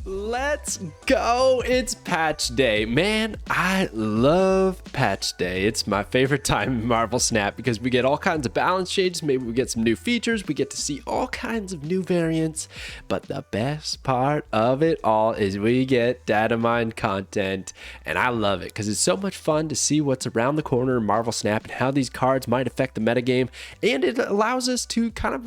Let's go. It's patch day. Man, I love patch day. It's my favorite time in Marvel Snap because we get all kinds of balance changes. Maybe we get some new features. We get to see all kinds of new variants. But the best part of it all is we get DATAMINE content. And I love it because it's so much fun to see what's around the corner in Marvel Snap and how these cards might affect the metagame. And it allows us to kind of,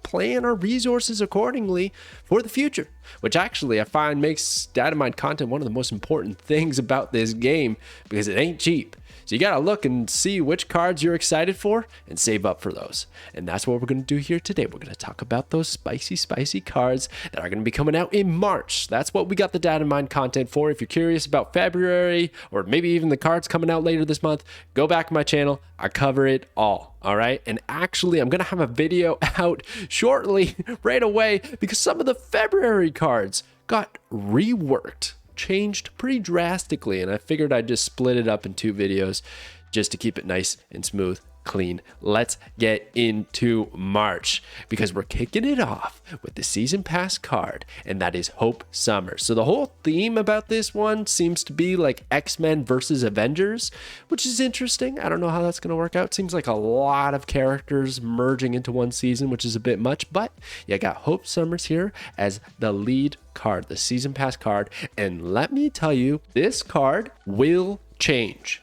plan our resources accordingly for the future, which actually I find makes DATAMINE content one of the most important things about this game because it ain't cheap. So you gotta look and see which cards you're excited for and save up for those. And that's what we're gonna do here today. We're gonna talk about those spicy cards that are gonna be coming out in March. That's what we got the DATAMINE content for. If you're curious about February or maybe even the cards coming out later this month, go back to my channel. I cover it all right? And actually, I'm gonna have a video out shortly, right away, because some of the February cards got reworked, changed pretty drastically, and I figured I'd just split it up in two videos just to keep it nice and smooth, clean. Let's get into March because we're kicking it off with the season pass card, and that is Hope Summers. So the whole theme about this one seems to be like X-Men versus Avengers, which is interesting. I don't know how that's going to work out. Seems like a lot of characters merging into one season, which is a bit much, but you got Hope Summers here as the lead card, the season pass card. And let me tell you, this card will change.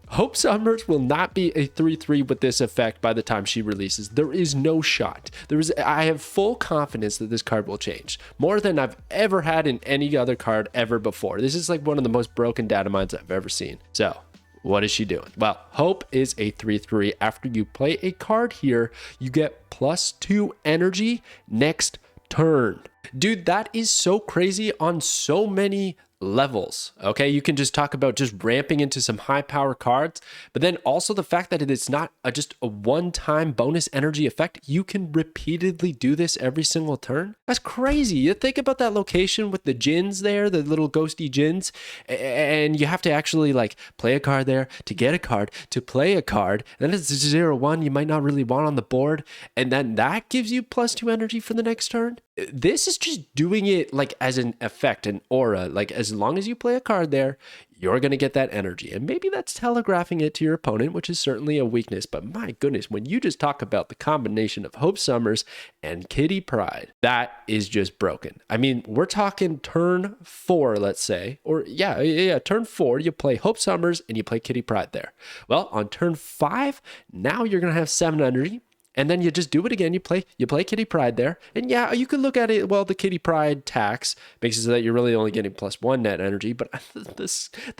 Hope Summers will not be a 3/3 with this effect by the time she releases. There is no shot. I have full confidence that this card will change. More than I've ever had in any other card ever before. This is like one of the most broken Datamines I've ever seen. So, what is she doing? Well, Hope is a 3/3. After you play a card here, you get +2 energy next turn. Dude, that is so crazy on so many levels. Okay, you can just talk about just ramping into some high power cards, but then also the fact that it's not just a one-time bonus energy effect. You can repeatedly do this every single turn. That's crazy. You think about that location with the djinns there, the little ghosty djinns, and you have to actually like play a card there to get a card to play a card, and then it's 0/1 you might not really want on the board, and then that gives you +2 energy for the next turn. This is just doing it like as an effect, an aura, like as long as you play a card there, you're going to get that energy. And maybe that's telegraphing it to your opponent, which is certainly a weakness. But my goodness, when you just talk about the combination of Hope Summers and Kitty Pryde, that is just broken. I mean, we're talking turn 4, let's say, or turn 4, you play Hope Summers and you play Kitty Pryde there. Well, on turn 5, now you're going to have 7 energy. And then you just do it again. You play Kitty Pryde there. And yeah, you could look at it, well, the Kitty Pryde tax makes it so that you're really only getting +1 net energy, but the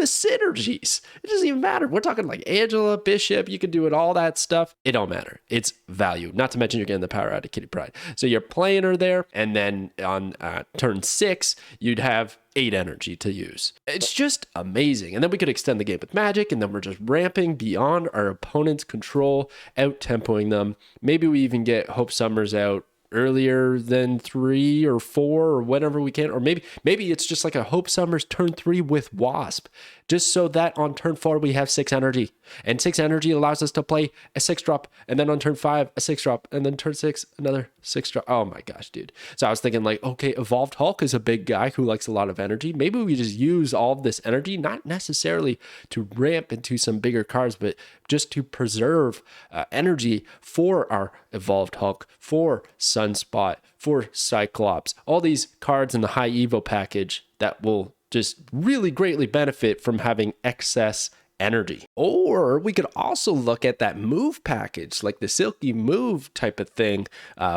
synergies, it doesn't even matter. We're talking like Angela, Bishop, you could do it, all that stuff. It don't matter. It's value. Not to mention you're getting the power out of Kitty Pryde. So you're playing her there, and then on turn 6, you'd have 8 energy to use. It's just amazing. And then we could extend the game with magic, and then we're just ramping beyond our opponent's control, out-tempoing them. Maybe we even get Hope Summers out earlier than 3 or 4 or whatever we can, or maybe it's just like a Hope Summers turn 3 with Wasp, just so that on turn 4 we have 6 energy, and 6 energy allows us to play a 6-drop, and then on turn 5 a 6-drop, and then turn 6 another 6-drop. Oh my gosh, dude. So I was thinking like, okay, Evolved Hulk is a big guy who likes a lot of energy. Maybe we just use all of this energy, not necessarily to ramp into some bigger cards, but just to preserve energy for our Evolved Hulk, for Sunspot, for Cyclops, all these cards in the high Evo package that will just really greatly benefit from having excess energy. Or we could also look at that move package, like the Silky Move type of thing,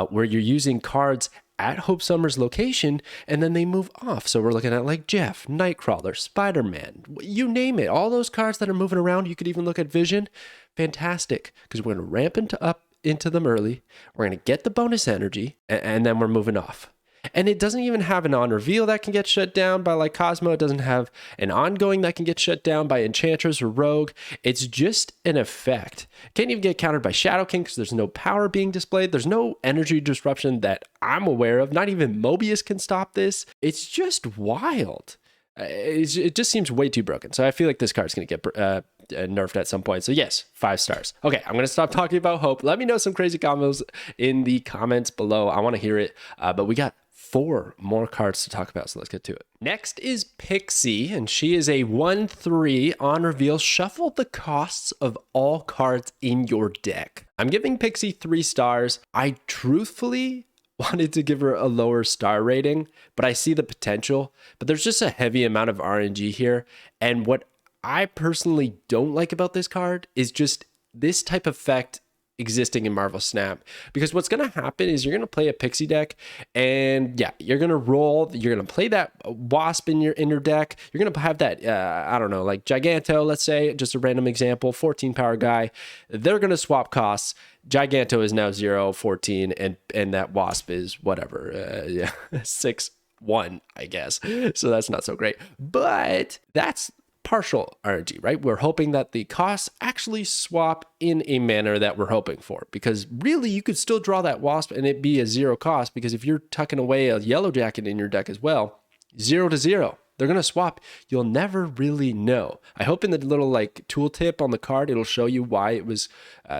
where you're using cards at Hope Summers' location, and then they move off. So we're looking at like Jeff, Nightcrawler, Spider-Man, you name it. All those cards that are moving around. You could even look at Vision. Fantastic, because we're going to ramp into them early. We're going to get the bonus energy, and then we're moving off. And it doesn't even have an on reveal that can get shut down by like Cosmo. It doesn't have an ongoing that can get shut down by Enchantress or Rogue. It's just an effect. Can't even get countered by Shadow King because there's no power being displayed. There's no energy disruption that I'm aware of. Not even Mobius can stop this. It's just wild. It just seems way too broken. So I feel like this card's going to get nerfed at some point. So yes, 5 stars. Okay, I'm going to stop talking about Hope. Let me know some crazy combos in the comments below. I want to hear it. But we got 4 more cards to talk about, so let's get to it. Next is Pixie, and she is a 1/3 on reveal. Shuffle the costs of all cards in your deck. I'm giving Pixie 3 stars. I truthfully wanted to give her a lower star rating, but I see the potential. But there's just a heavy amount of RNG here, and what I personally don't like about this card is just this type of effect existing in Marvel Snap, because what's going to happen is you're going to play a Pixie deck, and yeah, you're going to play that Wasp in your deck. You're going to have that I don't know, like Giganto, let's say, just a random example, 14 power guy. They're going to swap costs. Giganto is now 0, 14, and that Wasp is whatever, 6/1, I guess. So that's not so great, but that's partial RNG, right? We're hoping that the costs actually swap in a manner that we're hoping for, because really you could still draw that Wasp and it be a 0 cost, because if you're tucking away a Yellow Jacket in your deck as well, 0 to 0, they're going to swap. You'll never really know. I hope in the little like tooltip on the card, it'll show you why it was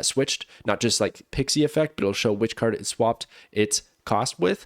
switched, not just like Pixie effect, but it'll show which card it swapped its cost with.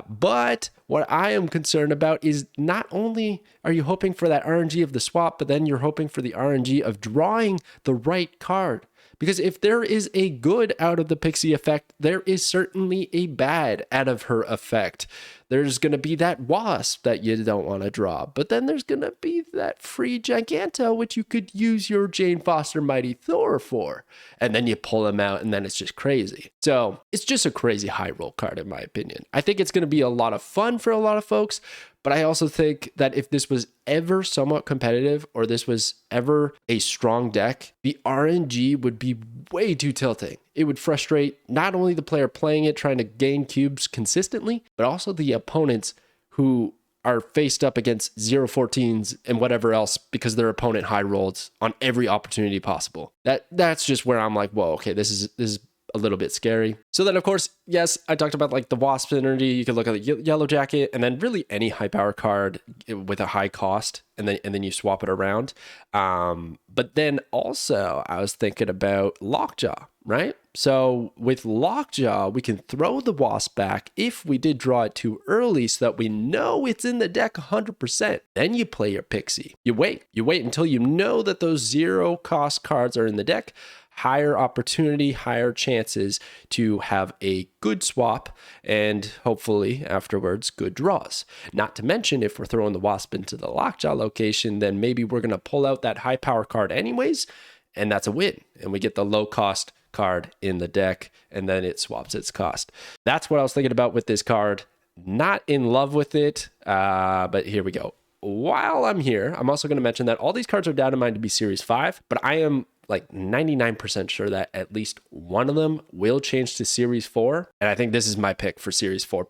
But what I am concerned about is not only are you hoping for that RNG of the swap, but then you're hoping for the RNG of drawing the right card. Because if there is a good out of the Pixie effect, there is certainly a bad out of her effect. There's going to be that Wasp that you don't want to draw, but then there's going to be that free Giganto, which you could use your Jane Foster Mighty Thor for. And then you pull them out, and then it's just crazy. So it's just a crazy high roll card, in my opinion. I think it's going to be a lot of fun for a lot of folks, but I also think that if this was ever somewhat competitive, or this was ever a strong deck, the RNG would be way too tilting. It would frustrate not only the player playing it, trying to gain cubes consistently, but also the opponents who are faced up against 0/14s and whatever else because their opponent high rolled on every opportunity possible. That's just where I'm like, whoa, okay, this is a little bit scary. So then, of course, yes, I talked about like the Wasp synergy. You could look at the Yellow Jacket, and then really any high power card with a high cost, and then you swap it around. But then also I was thinking about Lockjaw, right? So with Lockjaw, we can throw the Wasp back if we did draw it too early, so that we know it's in the deck 100%. Then you play your Pixie. You wait until you know that those 0 cost cards are in the deck. Higher opportunity, higher chances to have a good swap, and hopefully afterwards good draws. Not to mention, if we're throwing the Wasp into the Lockjaw location, then maybe we're going to pull out that high power card anyways, and that's a win. And we get the low cost card in the deck, and then it swaps its cost. That's what I was thinking about with this card. Not in love with it, but here we go. While I'm here, I'm also going to mention that all these cards are Datamine to be Series 5, but I am like 99% sure that at least one of them will change to Series 4. And I think this is my pick for Series 4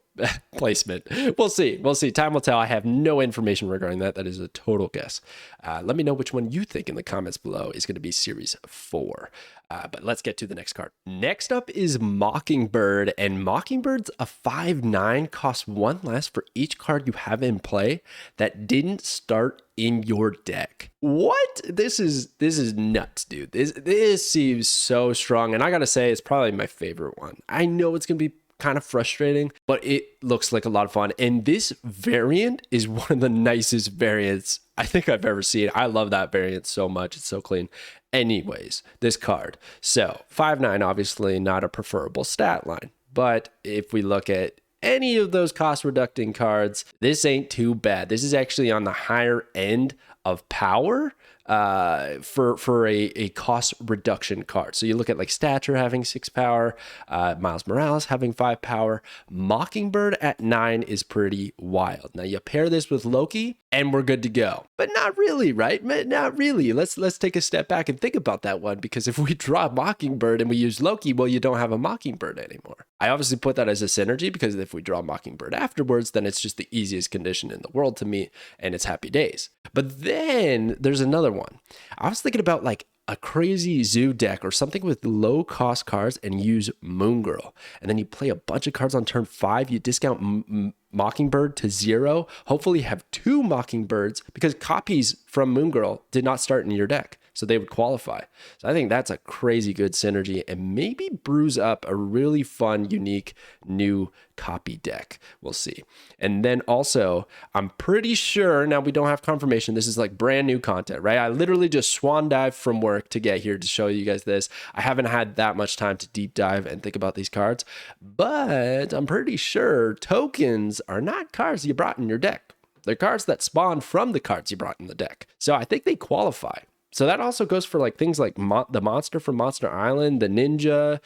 placement. We'll see. Time will tell. I have no information regarding that. That is a total guess. Let me know which one you think in the comments below is going to be Series 4. But let's get to the next card. Next up is Mockingbird, and Mockingbird's a 5/9, costs 1 less for each card you have in play that didn't start in your deck. What? This is nuts, dude. This seems so strong, and I gotta say, it's probably my favorite one. I know it's gonna be kind of frustrating, but it looks like a lot of fun. And this variant is one of the nicest variants I think I've ever seen. I love that variant so much. It's so clean. Anyways, this card. So 5/9, obviously not a preferable stat line, but if we look at any of those cost reducing cards, this ain't too bad. This is actually on the higher end of power for a cost reduction card. So you look at like Stature having 6 power, Miles Morales having 5 power, Mockingbird at 9 is pretty wild. Now you pair this with Loki and we're good to go. But not really, right? Not really. Let's take a step back and think about that one, because if we draw Mockingbird and we use Loki, well, you don't have a Mockingbird anymore. I obviously put that as a synergy, because if we draw Mockingbird afterwards, then it's just the easiest condition in the world to meet, and it's happy days. But then there's another one. I was thinking about like a crazy zoo deck or something with low cost cards and use Moon Girl. And then you play a bunch of cards on turn 5. You discount Mockingbird to 0. Hopefully have 2 Mockingbirds, because copies from Moon Girl did not start in your deck. So they would qualify. So I think that's a crazy good synergy and maybe brews up a really fun, unique new copy deck. We'll see. And then also, I'm pretty sure, now we don't have confirmation, this is like brand new content, right? I literally just swan dive from work to get here to show you guys this. I haven't had that much time to deep dive and think about these cards, but I'm pretty sure tokens are not cards you brought in your deck. They're cards that spawn from the cards you brought in the deck. So I think they qualify. So that also goes for like things like the monster from Monster Island, the ninja,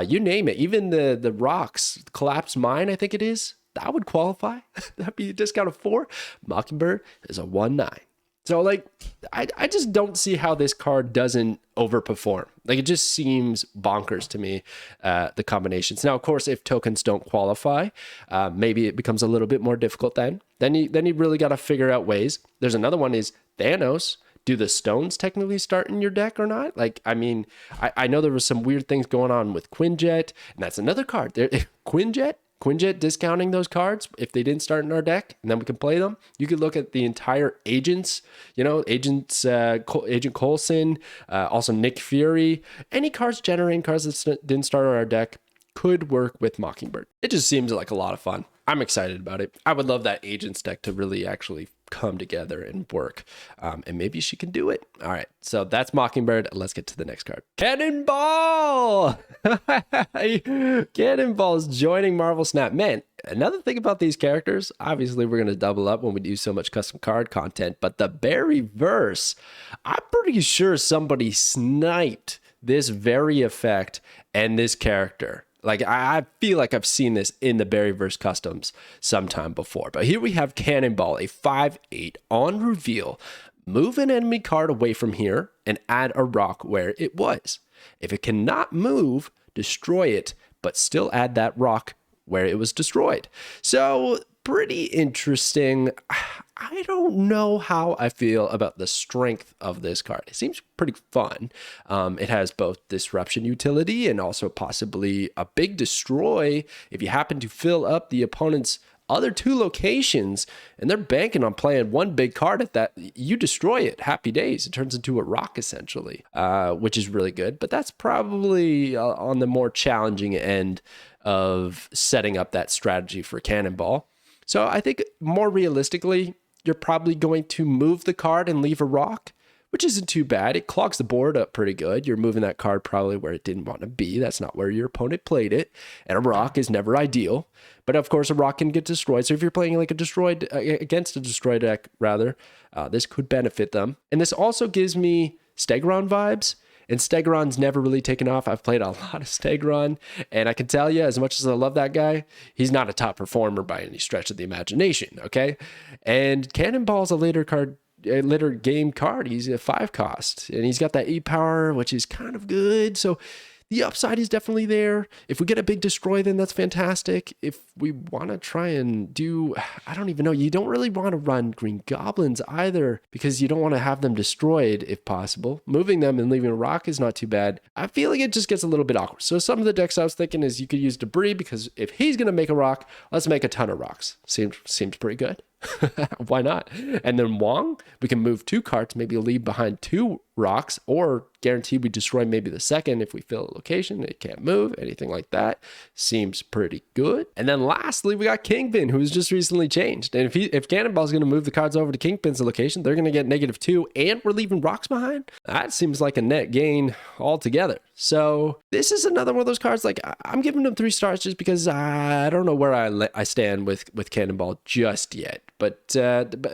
you name it. Even the rocks, collapsed mine, I think it is. That would qualify. That'd be a discount of 4. Mockingbird is a 1/9. So like, I just don't see how this card doesn't overperform. Like it just seems bonkers to me, the combinations. Now, of course, if tokens don't qualify, maybe it becomes a little bit more difficult then you really got to figure out ways. There's another one is Thanos. Do the stones technically start in your deck or not? Like, I mean, I know there was some weird things going on with Quinjet, and that's another card. Quinjet discounting those cards if they didn't start in our deck, and then we can play them. You could look at the entire agents, Agent Coulson, also Nick Fury. Any cards generating cards that didn't start on our deck could work with Mockingbird. It just seems like a lot of fun. I'm excited about it. I would love that agents deck to really actually come together and work, and maybe she can do it. All right, so that's Mockingbird. Let's get to the next card. Cannonball. Cannonball's joining Marvel Snap. Man, another thing about these characters, obviously we're going to double up when we do so much custom card content, but the Berry verse, I'm pretty sure somebody sniped this very effect and this character. Like, I feel like I've seen this in the Berryverse customs sometime before. But here we have Cannonball, a 5/8 on reveal. Move an enemy card away from here and add a rock where it was. If it cannot move, destroy it, but still add that rock where it was destroyed. So, pretty interesting. I don't know how I feel about the strength of this card. It seems pretty fun. It has both disruption utility and also possibly a big destroy if you happen to fill up the opponent's other 2 locations and they're banking on playing one big card at that. You destroy it. Happy days. It turns into a rock essentially, which is really good. But that's probably on the more challenging end of setting up that strategy for Cannonball. So I think more realistically, you're probably going to move the card and leave a rock, which isn't too bad. It clogs the board up pretty good. You're moving that card probably where it didn't want to be. That's not where your opponent played it. And a rock is never ideal. But of course, a rock can get destroyed. So if you're playing like against a destroyed deck, rather, this could benefit them. And this also gives me Stegron vibes. And Stegron's never really taken off. I've played a lot of Stegron, and I can tell you, as much as I love that guy, he's not a top performer by any stretch of the imagination, okay? And Cannonball's a later game card. He's a 5 cost, and he's got that E-power, which is kind of good. So the upside is definitely there. If we get a big destroy, then that's fantastic. If we want to try and do, I don't even know, you don't really want to run Green Goblins either because you don't want to have them destroyed if possible. Moving them and leaving a rock is not too bad. I feel like it just gets a little bit awkward. So some of the decks I was thinking is you could use Debris because if he's going to make a rock, let's make a ton of rocks. Seems pretty good. Why not? And then Wong, we can move 2 cards, maybe leave behind 2 rocks, or guarantee we destroy maybe the second if we fill a location. It can't move, anything like that. Seems pretty good. And then lastly, we got Kingpin, who's just recently changed. And if Cannonball's going to move the cards over to Kingpin's location, they're going to get -2, and we're leaving rocks behind. That seems like a net gain altogether. So this is another one of those cards, like I'm giving them 3 stars just because I don't know where I stand with Cannonball just yet. But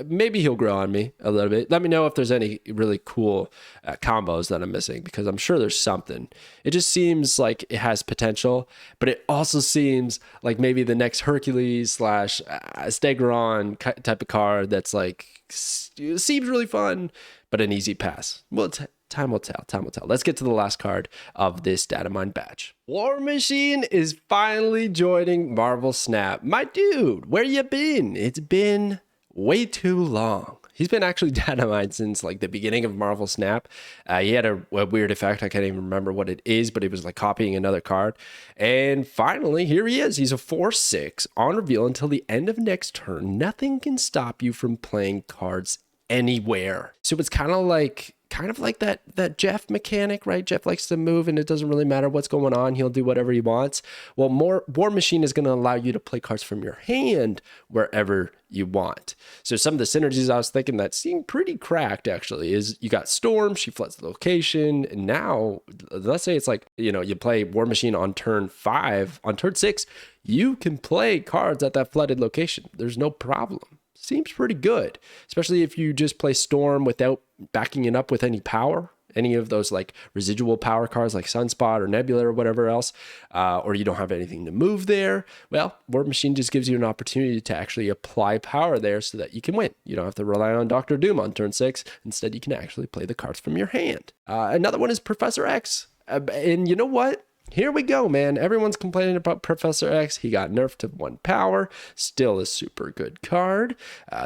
maybe he'll grow on me a little bit. Let me know if there's any really cool combos that I'm missing, because I'm sure there's something. It just seems like it has potential, but it also seems like maybe the next Hercules / Stegron type of card that's like, seems really fun, but an easy pass. Well, time will tell. Let's get to the last card of this Datamine batch. War Machine is finally joining Marvel Snap. My dude, where you been? It's been way too long. He's been actually Datamine since like the beginning of Marvel Snap. He had a weird effect. I can't even remember what it is, but it was like copying another card. And finally, here he is. He's a 4/6 on reveal until the end of next turn. Nothing can stop you from playing cards anywhere. So it's kind of like that Jeff mechanic, right? Jeff likes to move and it doesn't really matter what's going on. He'll do whatever he wants. Well, War Machine is going to allow you to play cards from your hand wherever you want. So some of the synergies I was thinking that seem pretty cracked actually is you got Storm, she floods the location. And now let's say it's like, you know, you play War Machine on turn 5, on turn 6, you can play cards at that flooded location. There's no problem. Seems pretty good, especially if you just play Storm without backing it up with any power, any of those like residual power cards like Sunspot or Nebula or whatever else, or you don't have anything to move there. Well, War Machine just gives you an opportunity to actually apply power there so that you can win. You don't have to rely on Dr. Doom on turn 6. Instead, you can actually play the cards from your hand. Another one is Professor X. And you know what? Here we go, man. Everyone's complaining about Professor X. He got nerfed to 1 power. Still a super good card.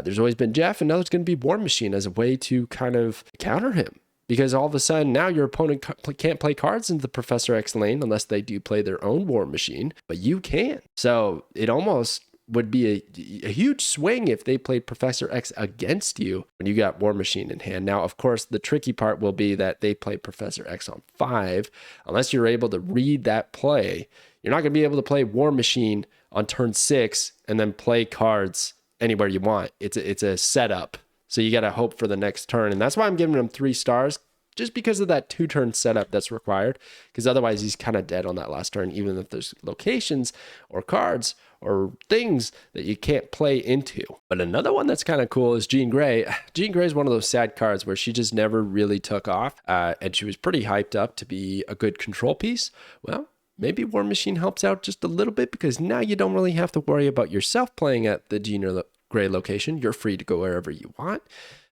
There's always been Jeff, and now there's going to be War Machine as a way to kind of counter him. Because all of a sudden now your opponent can't play cards into the Professor X lane unless they do play their own War Machine, but you can. So it almost would be a huge swing if they played Professor X against you when you got War Machine in hand. Now, of course, the tricky part will be that they play Professor X on 5. Unless you're able to read that play, you're not going to be able to play War Machine on turn 6 and then play cards anywhere you want. It's a setup. So you got to hope for the next turn. And that's why I'm giving him 3 stars, just because of that 2-turn setup that's required. Because otherwise he's kind of dead on that last turn, even if there's locations or cards or things that you can't play into. But another one that's kind of cool is Jean Grey. Jean Grey is one of those sad cards where she just never really took off. And she was pretty hyped up to be a good control piece. Well, maybe War Machine helps out just a little bit, because now you don't really have to worry about yourself playing at the Jean Grey location. You're free to go wherever you want.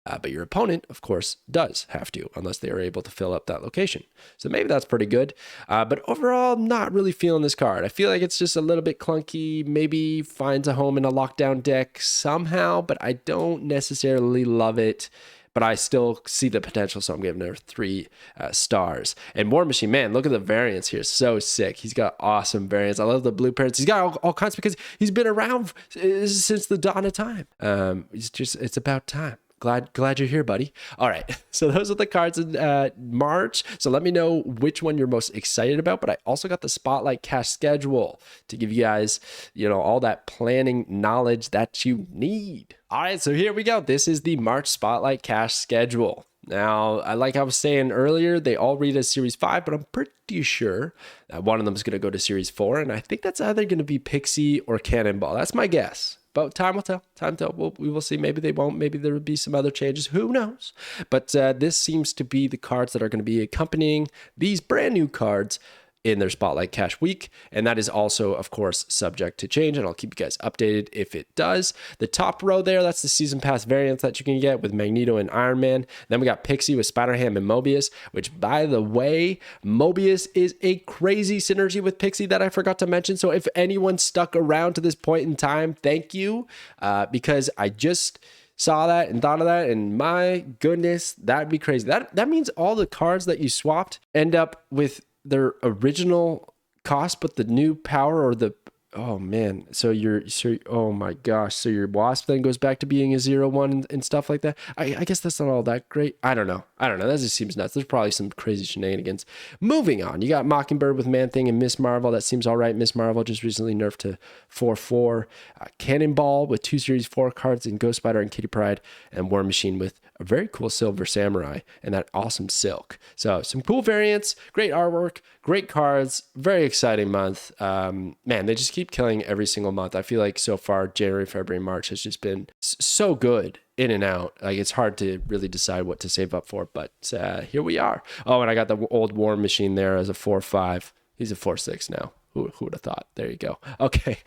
But your opponent, of course, does have to, unless they are able to fill up that location. So maybe that's pretty good. But overall, I'm not really feeling this card. I feel like it's just a little bit clunky, maybe finds a home in a lockdown deck somehow, but I don't necessarily love it. But I still see the potential, so I'm giving her 3 stars. And War Machine, man, look at the variants here. So sick. He's got awesome variants. I love the blueprints. He's got all kinds, because he's been around since the dawn of time. It's about time. Glad you're here, buddy. All right, so those are the cards in March. So let me know which one you're most excited about. But I also got the Spotlight Cash schedule to give you guys, you know, all that planning knowledge that you need. All right, so here we go. This is the March Spotlight Cash schedule. Now, like I was saying earlier, they all read as Series 5, but I'm pretty sure that one of them is going to go to Series 4. And I think that's either going to be Pixie or Cannonball. That's my guess. But time will tell. We will see. Maybe they won't. Maybe there will be some other changes. Who knows? But this seems to be the cards that are going to be accompanying these brand new cards in their Spotlight Cash week. And that is also, of course, subject to change. And I'll keep you guys updated if it does. The top row there, that's the Season Pass variants that you can get with Magneto and Iron Man. Then we got Pixie with Spider-Ham and Mobius, which, by the way, Mobius is a crazy synergy with Pixie that I forgot to mention. So if anyone stuck around to this point in time, thank you, because I just saw that and thought of that, and my goodness, that'd be crazy. That means all the cards that you swapped end up with their original cost, but the new power, or the, oh man, oh my gosh, so your Wasp then goes back to being a 0/1 and stuff like that. I guess that's not all that great. I don't know. That just seems nuts. There's probably some crazy shenanigans. Moving on, you got Mockingbird with Man-Thing and Miss Marvel. That seems all right. Miss Marvel just recently nerfed to 4/4. Cannonball with 2 Series 4 cards in Ghost Spider and Kitty Pryde, and War Machine with a very cool Silver Samurai and that awesome Silk. So some cool variants, great artwork, great cards, very exciting month. Man, they just keep killing every single month. I feel like so far, January, February, March has just been so good in and out. Like, it's hard to really decide what to save up for, but here we are. Oh, and I got the old War Machine there as a 4/5. He's a 4/6 now. Who would have thought? There you go. Okay.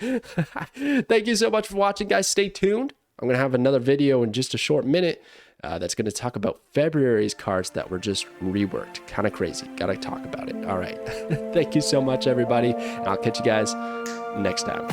Thank you so much for watching, guys. Stay tuned. I'm going to have another video in just a short minute that's going to talk about February's cards that were just reworked. Kind of crazy. Got to talk about it. All right. Thank you so much, everybody. And I'll catch you guys next time.